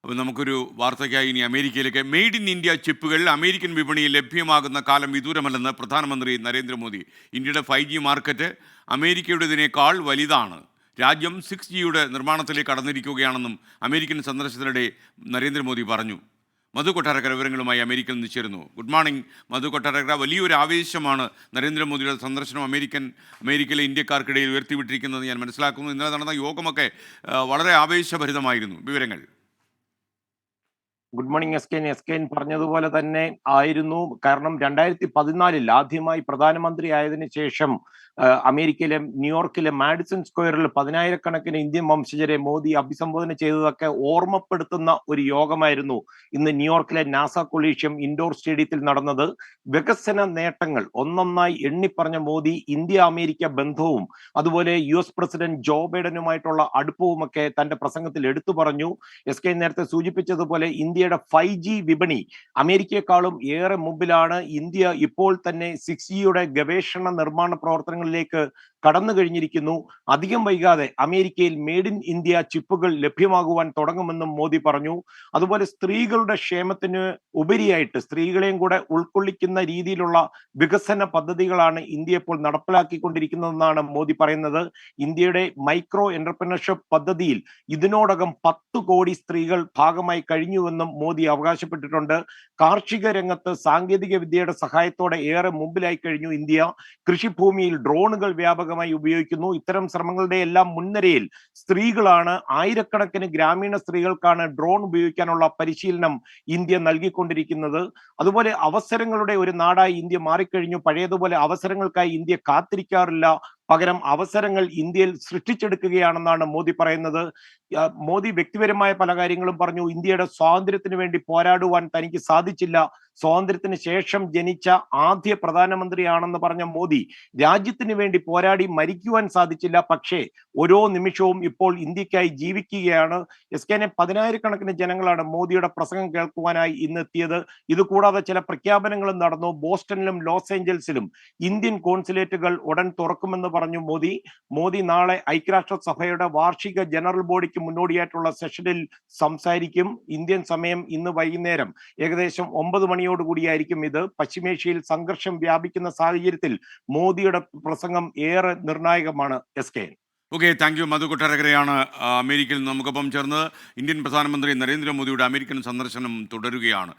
അപ്പോൾ നമുക്കൊരു വാർത്തയ്ക്കായി ഇനി അമേരിക്കയിലേക്ക്. മെയ്ഡ് ഇൻ ഇന്ത്യ ചിപ്പുകൾ അമേരിക്കൻ വിപണിയിൽ ലഭ്യമാകുന്ന കാലം വിദൂരമല്ലെന്ന് പ്രധാനമന്ത്രി നരേന്ദ്രമോദി. ഇന്ത്യയുടെ 5G മാർക്കറ്റ് അമേരിക്കയുടേതിനേക്കാൾ വലുതാണ്. രാജ്യം 6Gയുടെ നിർമ്മാണത്തിലേക്ക് കടന്നിരിക്കുകയാണെന്നും അമേരിക്കൻ സന്ദർശനത്തിനിടെ നരേന്ദ്രമോദി പറഞ്ഞു. മധു കൊട്ടാരക്കര വിവരങ്ങളുമായി അമേരിക്കയിൽ നിന്ന് ചേരുന്നു. ഗുഡ് മോർണിംഗ് മധു കൊട്ടാരക്കര. വലിയൊരു ആവേശമാണ് നരേന്ദ്രമോദിയുടെ സന്ദർശനം അമേരിക്കയിലെ ഇന്ത്യക്കാർക്കിടയിൽ ഉയർത്തിവിട്ടിരിക്കുന്നത് ഞാൻ മനസ്സിലാക്കുന്നു. ഇന്നലെ നടന്ന യോഗമൊക്കെ വളരെ ആവേശഭരിതമായിരുന്നു. വിവരങ്ങൾ. ഗുഡ് മോർണിംഗ് എസ് കെൻ പറഞ്ഞതുപോലെ തന്നെ ആയിരുന്നു. കാരണം 2014 ആദ്യമായി പ്രധാനമന്ത്രി ആയതിനു ശേഷം അമേരിക്കയിലെ ന്യൂയോർക്കിലെ മാഡിസൺ സ്ക്വയറിൽ 10,000-കണക്കിന് ഇന്ത്യൻ വംശജരെ മോദി അഭിസംബോധന ചെയ്തതൊക്കെ ഓർമ്മപ്പെടുത്തുന്ന ഒരു യോഗമായിരുന്നു ഇന്ന് ന്യൂയോർക്കിലെ നാസ കൊളീഷ്യം ഇൻഡോർ സ്റ്റേഡിയത്തിൽ നടന്നത്. വികസന നേട്ടങ്ങൾ ഒന്നൊന്നായി എണ്ണിപ്പറഞ്ഞ മോദി ഇന്ത്യ അമേരിക്ക ബന്ധവും അതുപോലെ US പ്രസിഡന്റ് ജോ ബൈഡനുമായിട്ടുള്ള അടുപ്പവുമൊക്കെ തന്റെ പ്രസംഗത്തിൽ എടുത്തു പറഞ്ഞു. എസ് കെ നേരത്തെ സൂചിപ്പിച്ചതുപോലെ ഇന്ത്യയുടെ 5G വിപണി അമേരിക്കയെക്കാളും ഏറെ മുമ്പിലാണ്. ഇന്ത്യ ഇപ്പോൾ തന്നെ 6Gയുടെ ഗവേഷണ നിർമ്മാണ പ്രവർത്തനങ്ങളിലേക്ക് കടന്നു കഴിഞ്ഞിരിക്കുന്നു. അധികം വൈകാതെ അമേരിക്കയിൽ മെയ്ഡ് ഇൻ ഇന്ത്യ ചിപ്പുകൾ ലഭ്യമാകുവാൻ തുടങ്ങുമെന്നും മോദി പറഞ്ഞു. അതുപോലെ സ്ത്രീകളുടെ ക്ഷേമത്തിന് ഉപരിയായിട്ട് സ്ത്രീകളെയും കൂടെ ഉൾക്കൊള്ളിക്കുന്ന രീതിയിലുള്ള വികസന പദ്ധതികളാണ് ഇന്ത്യ ഇപ്പോൾ നടപ്പിലാക്കിക്കൊണ്ടിരിക്കുന്നതെന്നാണ് മോദി പറയുന്നത്. ഇന്ത്യയുടെ മൈക്രോ എന്റർപ്രണർഷിപ്പ് പദ്ധതിയിൽ ഇതിനോടകം 10 കോടി സ്ത്രീകൾ ഭാഗമായി കഴിഞ്ഞുവെന്നും മോദി അവകാശപ്പെട്ടിട്ടുണ്ട്. കാർഷിക രംഗത്ത് സാങ്കേതിക വിദ്യയുടെ സഹായത്തോടെ ഏറെ മുമ്പിലായി കഴിഞ്ഞു ഇന്ത്യ. കൃഷിഭൂമിയിൽ ഡ്രോണുകൾ വ്യാപകമായി ഉപയോഗിക്കുന്നു. ഇത്തരം ശ്രമങ്ങളുടെ എല്ലാം മുൻനിരയിൽ സ്ത്രീകളാണ്. ആയിരക്കണക്കിന് ഗ്രാമീണ സ്ത്രീകൾക്കാണ് ഡ്രോൺ ഉപയോഗിക്കാനുള്ള പരിശീലനം ഇന്ത്യ നൽകിക്കൊണ്ടിരിക്കുന്നത്. അതുപോലെ അവസരങ്ങളുടെ ഒരു നാടായി ഇന്ത്യ മാറിക്കഴിഞ്ഞു. പഴയതുപോലെ അവസരങ്ങൾക്കായി ഇന്ത്യ കാത്തിരിക്കാറില്ല, പകരം അവസരങ്ങൾ ഇന്ത്യയിൽ സൃഷ്ടിച്ചെടുക്കുകയാണെന്നാണ് മോദി പറയുന്നത്. മോദി വ്യക്തിപരമായ പല കാര്യങ്ങളും പറഞ്ഞു. ഇന്ത്യയുടെ സ്വാതന്ത്ര്യത്തിന് വേണ്ടി പോരാടുവാൻ തനിക്ക് സാധിച്ചില്ല. സ്വാതന്ത്ര്യത്തിന് ശേഷം ജനിച്ച ആദ്യ പ്രധാനമന്ത്രിയാണെന്ന് പറഞ്ഞ മോദി രാജ്യത്തിന് വേണ്ടി പോരാടി മരിക്കുവാൻ സാധിച്ചില്ല, പക്ഷേ ഓരോ നിമിഷവും ഇപ്പോൾ ഇന്ത്യക്കായി ജീവിക്കുകയാണ്. എസ് കെനെ 10,000-കണക്കിന് ജനങ്ങളാണ് മോദിയുടെ പ്രസംഗം കേൾക്കുവാനായി ഇന്ന് എത്തിയത്. ഇതുകൂടാതെ ചില പ്രഖ്യാപനങ്ങളും നടന്നു. ബോസ്റ്റണിലും ലോസ് ഏഞ്ചൽസിലും ഇന്ത്യൻ കോൺസുലേറ്റുകൾ ഉടൻ തുറക്കുമെന്ന് പറഞ്ഞു മോദി നാളെ ഐക്യരാഷ്ട്രസഭയുടെ വാർഷിക ജനറൽ ബോഡിക്ക് മുന്നോടിയായിട്ടുള്ള സെഷനിൽ സംസാരിക്കും. ഇന്ത്യൻ സമയം ഇന്ന് വൈകുന്നേരം ഏകദേശം 9 മണിയോടുകൂടിയായിരിക്കും ഇത്. പശ്ചിമേഷ്യയിൽ സംഘർഷം വ്യാപിക്കുന്ന സാഹചര്യത്തിൽ മോദിയുടെ പ്രസംഗം ഏറെ നിർണായകമാണ്. S K. Okay, thank you. Madhu കൊട്ടാരക്കരയാണ് അമേരിക്കയിൽ നമുക്കൊപ്പം ചേർന്നത്. ഇന്ത്യൻ പ്രധാനമന്ത്രി നരേന്ദ്രമോദിയുടെ അമേരിക്കൻ സന്ദർശനം തുടരുകയാണ്.